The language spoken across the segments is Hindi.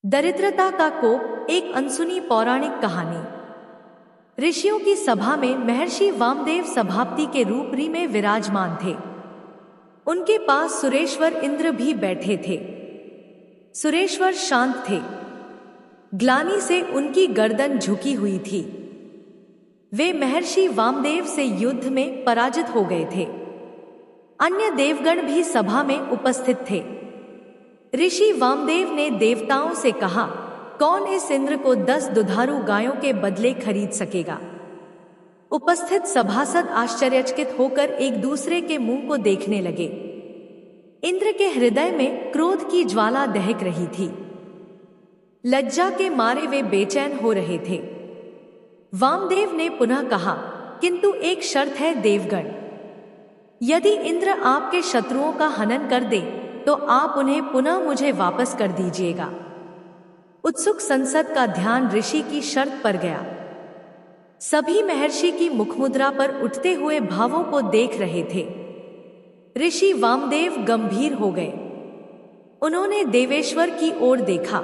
दरिद्रता का कोप, एक अनसुनी पौराणिक कहानी। ऋषियों की सभा में महर्षि वामदेव सभापति के रूपरी में विराजमान थे। उनके पास सुरेश्वर इंद्र भी बैठे थे। सुरेश्वर शांत थे। ग्लानि से उनकी गर्दन झुकी हुई थी। वे महर्षि वामदेव से युद्ध में पराजित हो गए थे। अन्य देवगण भी सभा में उपस्थित थे। ऋषि वामदेव ने देवताओं से कहा, कौन इस इंद्र को 10 दुधारू गायों के बदले खरीद सकेगा? उपस्थित सभासद आश्चर्यचकित होकर एक दूसरे के मुंह को देखने लगे। इंद्र के हृदय में क्रोध की ज्वाला दहक रही थी। लज्जा के मारे वे बेचैन हो रहे थे। वामदेव ने पुनः कहा, किंतु एक शर्त है देवगण। यदि इंद्र आपके शत्रुओं का हनन कर दे तो आप उन्हें पुनः मुझे वापस कर दीजिएगा। उत्सुक संसद का ध्यान ऋषि की शर्त पर गया। सभी महर्षि की मुखमुद्रा पर उठते हुए भावों को देख रहे थे। ऋषि वामदेव गंभीर हो गए। उन्होंने देवेश्वर की ओर देखा।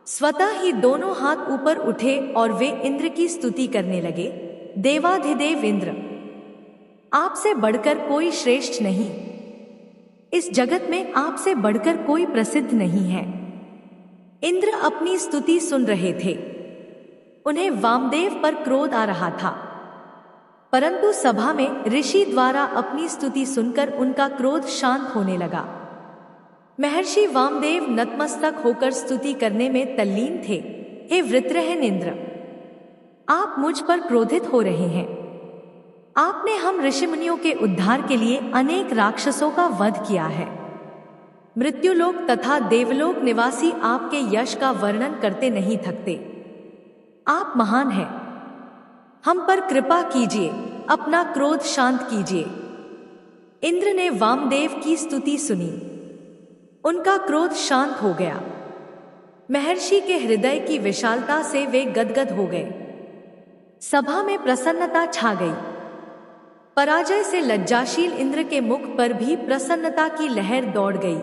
स्वतः ही दोनों हाथ ऊपर उठे और वे इंद्र की स्तुति करने लगे। देवाधिदेव इंद्र, आपसे बढ़कर कोई श्रेष्ठ नहीं। इस जगत में आपसे बढ़कर कोई प्रसिद्ध नहीं है। इंद्र अपनी स्तुति सुन रहे थे। उन्हें वामदेव पर क्रोध आ रहा था, परंतु सभा में ऋषि द्वारा अपनी स्तुति सुनकर उनका क्रोध शांत होने लगा। महर्षि वामदेव नतमस्तक होकर स्तुति करने में तल्लीन थे। हे वृत्रहन इंद्र, आप मुझ पर क्रोधित हो रहे हैं। आपने हम ऋषिमुनियों के उद्धार के लिए अनेक राक्षसों का वध किया है। मृत्युलोक तथा देवलोक निवासी आपके यश का वर्णन करते नहीं थकते। आप महान हैं। हम पर कृपा कीजिए, अपना क्रोध शांत कीजिए। इंद्र ने वामदेव की स्तुति सुनी। उनका क्रोध शांत हो गया। महर्षि के हृदय की विशालता से वे गदगद हो गए। सभा में प्रसन्नता छा गई। पराजय से लज्जाशील इंद्र के मुख पर भी प्रसन्नता की लहर दौड़ गई।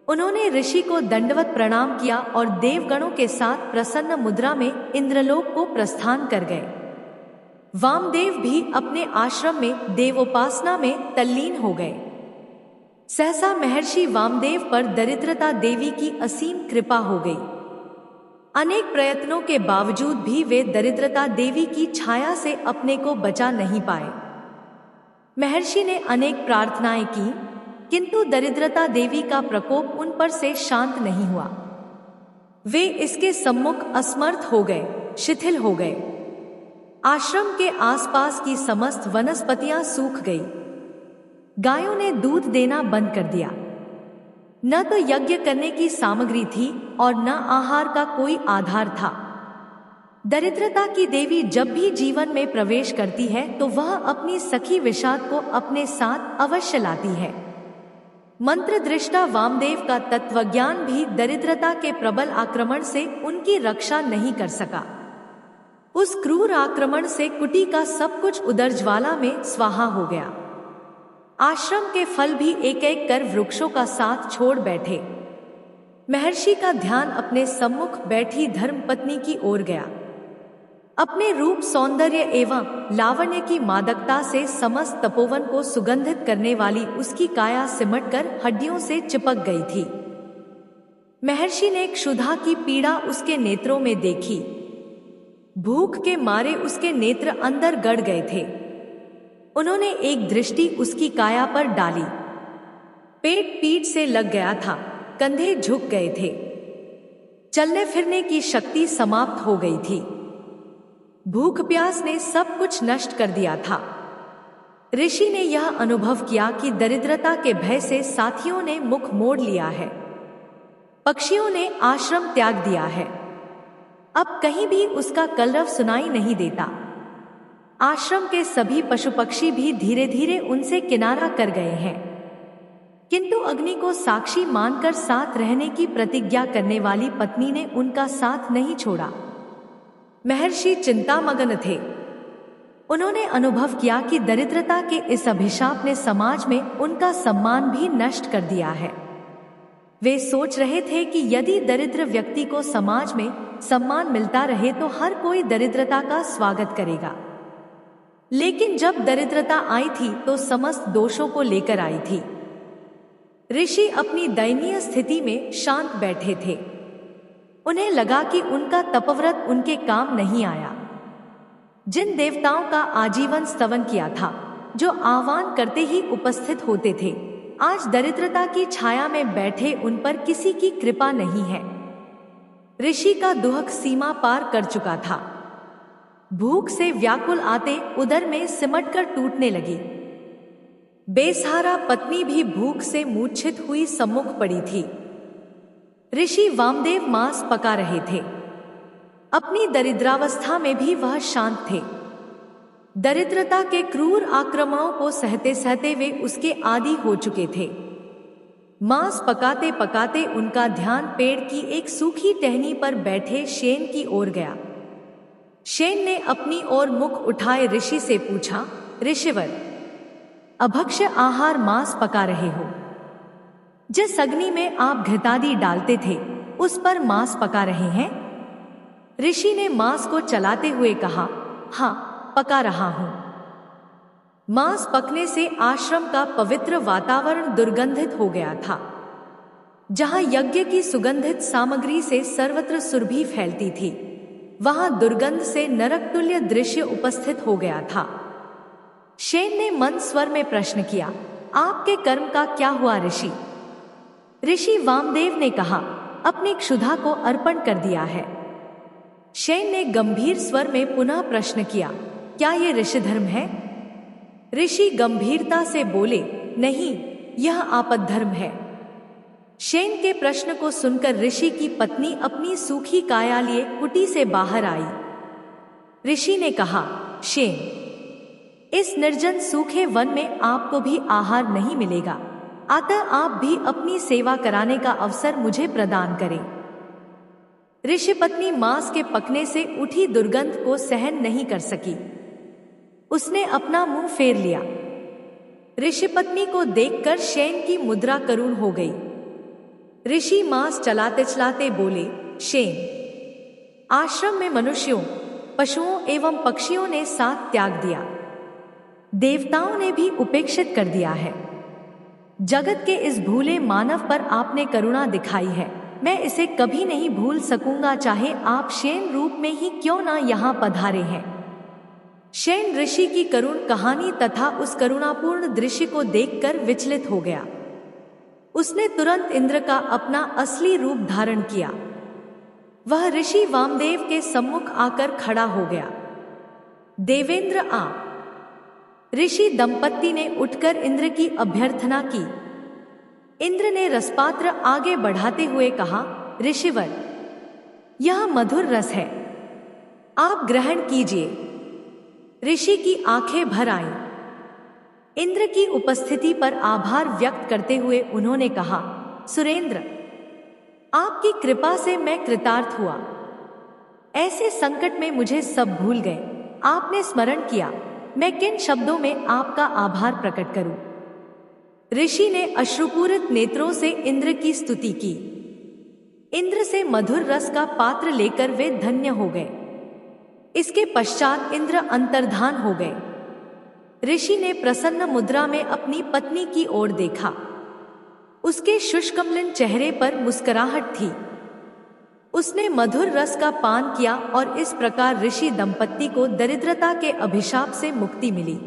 उन्होंने ऋषि को दंडवत प्रणाम किया और देवगणों के साथ प्रसन्न मुद्रा में इंद्रलोक को प्रस्थान कर गए। वामदेव भी अपने आश्रम में देवोपासना में तल्लीन हो गए। सहसा महर्षि वामदेव पर दरिद्रता देवी की असीम कृपा हो गई। अनेक प्रयत्नों के बावजूद भी वे दरिद्रता देवी की छाया से अपने को बचा नहीं पाए। महर्षि ने अनेक प्रार्थनाएं की, किंतु दरिद्रता देवी का प्रकोप उन पर से शांत नहीं हुआ। वे इसके सम्मुख असमर्थ हो गए, शिथिल हो गए। आश्रम के आसपास की समस्त वनस्पतियां सूख गई। गायों ने दूध देना बंद कर दिया। न तो यज्ञ करने की सामग्री थी और न आहार का कोई आधार था। दरिद्रता की देवी जब भी जीवन में प्रवेश करती है तो वह अपनी सखी विषाद को अपने साथ अवश्य लाती है। मंत्र दृष्टा वामदेव का तत्वज्ञान भी दरिद्रता के प्रबल आक्रमण से उनकी रक्षा नहीं कर सका। उस क्रूर आक्रमण से कुटी का सब कुछ उदर ज्वाला में स्वाहा हो गया। आश्रम के फल भी एक एक कर वृक्षों का साथ छोड़ बैठे। महर्षि का ध्यान अपने सम्मुख बैठी धर्मपत्नी की ओर गया। अपने रूप, सौंदर्य एवं लावण्य की मादकता से समस्त तपोवन को सुगंधित करने वाली उसकी काया सिमटकर हड्डियों से चिपक गई थी। महर्षि ने क्षुधा की पीड़ा उसके नेत्रों में देखी। भूख के मारे उसके नेत्र अंदर गड़ गए थे। उन्होंने एक दृष्टि उसकी काया पर डाली। पेट पीठ से लग गया था, कंधे झुक गए थे, चलने फिरने की शक्ति समाप्त हो गई थी। भूख प्यास ने सब कुछ नष्ट कर दिया था। ऋषि ने यह अनुभव किया कि दरिद्रता के भय से साथियों ने मुख मोड़ लिया है। पक्षियों ने आश्रम त्याग दिया है। अब कहीं भी उसका कलरव सुनाई नहीं देता। आश्रम के सभी पशु पक्षी भी धीरे धीरे उनसे किनारा कर गए हैं। किंतु अग्नि को साक्षी मानकर साथ रहने की प्रतिज्ञा करने वाली पत्नी ने उनका साथ नहीं छोड़ा। महर्षि चिंतामग्न थे। उन्होंने अनुभव किया कि दरिद्रता के इस अभिशाप ने समाज में उनका सम्मान भी नष्ट कर दिया है। वे सोच रहे थे कि यदि दरिद्र व्यक्ति को समाज में सम्मान मिलता रहे तो हर कोई दरिद्रता का स्वागत करेगा। लेकिन जब दरिद्रता आई थी तो समस्त दोषों को लेकर आई थी। ऋषि अपनी दयनीय स्थिति में शांत बैठे थे। उन्हें लगा कि उनका तपव्रत उनके काम नहीं आया। जिन देवताओं का आजीवन स्तवन किया था, जो आह्वान करते ही उपस्थित होते थे, आज दरिद्रता की छाया में बैठे उन पर किसी की कृपा नहीं है। ऋषि का दुहक सीमा पार कर चुका था। भूख से व्याकुल आते उदर में सिमटकर टूटने लगी। बेसहारा पत्नी भी भूख से मूर्छित हुई सम्मुख पड़ी थी। ऋषि वामदेव मांस पका रहे थे। अपनी दरिद्रावस्था में भी वह शांत थे। दरिद्रता के क्रूर आक्रमणों को सहते सहते वे उसके आदी हो चुके थे। मांस पकाते पकाते उनका ध्यान पेड़ की एक सूखी टहनी पर बैठे शेन की ओर गया। शेन ने अपनी ओर मुख उठाए ऋषि से पूछा, ऋषिवर, अभक्ष्य आहार मांस पका रहे हो? जिस अग्नि में आप घृतादि डालते थे उस पर मांस पका रहे हैं? ऋषि ने मांस को चलाते हुए कहा, हाँ, पका रहा हूं। मांस पकने से आश्रम का पवित्र वातावरण दुर्गंधित हो गया था। जहां यज्ञ की सुगंधित सामग्री से सर्वत्र सुरभि फैलती थी, वहां दुर्गंध से नरक तुल्य दृश्य उपस्थित हो गया था। शेन ने मंद स्वर में प्रश्न किया, आपके कर्म का क्या हुआ ऋषि? ऋषि वामदेव ने कहा, अपनी क्षुधा को अर्पण कर दिया है। शेन ने गंभीर स्वर में पुनः प्रश्न किया, क्या ये ऋषि धर्म है? ऋषि गंभीरता से बोले, नहीं, यह आपद धर्म है। शेन के प्रश्न को सुनकर ऋषि की पत्नी अपनी सूखी काया लिए कुटी से बाहर आई। ऋषि ने कहा, शेन, इस निर्जन सूखे वन में आपको भी आहार नहीं मिलेगा, अतः आप भी अपनी सेवा कराने का अवसर मुझे प्रदान करें। ऋषि पत्नी मांस के पकने से उठी दुर्गंध को सहन नहीं कर सकी। उसने अपना मुंह फेर लिया। ऋषि पत्नी को देखकर शेन की मुद्रा करुण हो गई। ऋषि मांस चलाते चलाते बोले, शेन, आश्रम में मनुष्यों, पशुओं एवं पक्षियों ने साथ त्याग दिया। देवताओं ने भी उपेक्षित कर दिया है। जगत के इस भूले मानव पर आपने करुणा दिखाई है। मैं इसे कभी नहीं भूल सकूंगा, चाहे आप शेन रूप में ही क्यों ना यहाँ पधारे हैं। शेन ऋषि की करुण कहानी तथा उस करुणापूर्ण दृश्य को देखकर विचलित हो गया। उसने तुरंत इंद्र का अपना असली रूप धारण किया। वह ऋषि वामदेव के सम्मुख आकर खड़ा हो गया। देवेंद्र आ। ऋषि दंपत्ति ने उठकर इंद्र की अभ्यर्थना की। इंद्र ने रसपात्र आगे बढ़ाते हुए कहा, ऋषिवर, यह मधुर रस है, आप ग्रहण कीजिए। ऋषि की आंखें भर आईं। इंद्र की उपस्थिति पर आभार व्यक्त करते हुए उन्होंने कहा, सुरेंद्र, आपकी कृपा से मैं कृतार्थ हुआ। ऐसे संकट में मुझे सब भूल गए। आपने स्मरण किया, मैं किन शब्दों में आपका आभार प्रकट करूं। ऋषि ने अश्रुपूरित नेत्रों से इंद्र की स्तुति की। इंद्र से मधुर रस का पात्र लेकर वे धन्य हो गए। इसके पश्चात इंद्र अंतर्धान हो गए। ऋषि ने प्रसन्न मुद्रा में अपनी पत्नी की ओर देखा। उसके शुष्कमलिन चेहरे पर मुस्कुराहट थी। उसने मधुर रस का पान किया और इस प्रकार ऋषि दंपत्ति को दरिद्रता के अभिशाप से मुक्ति मिली।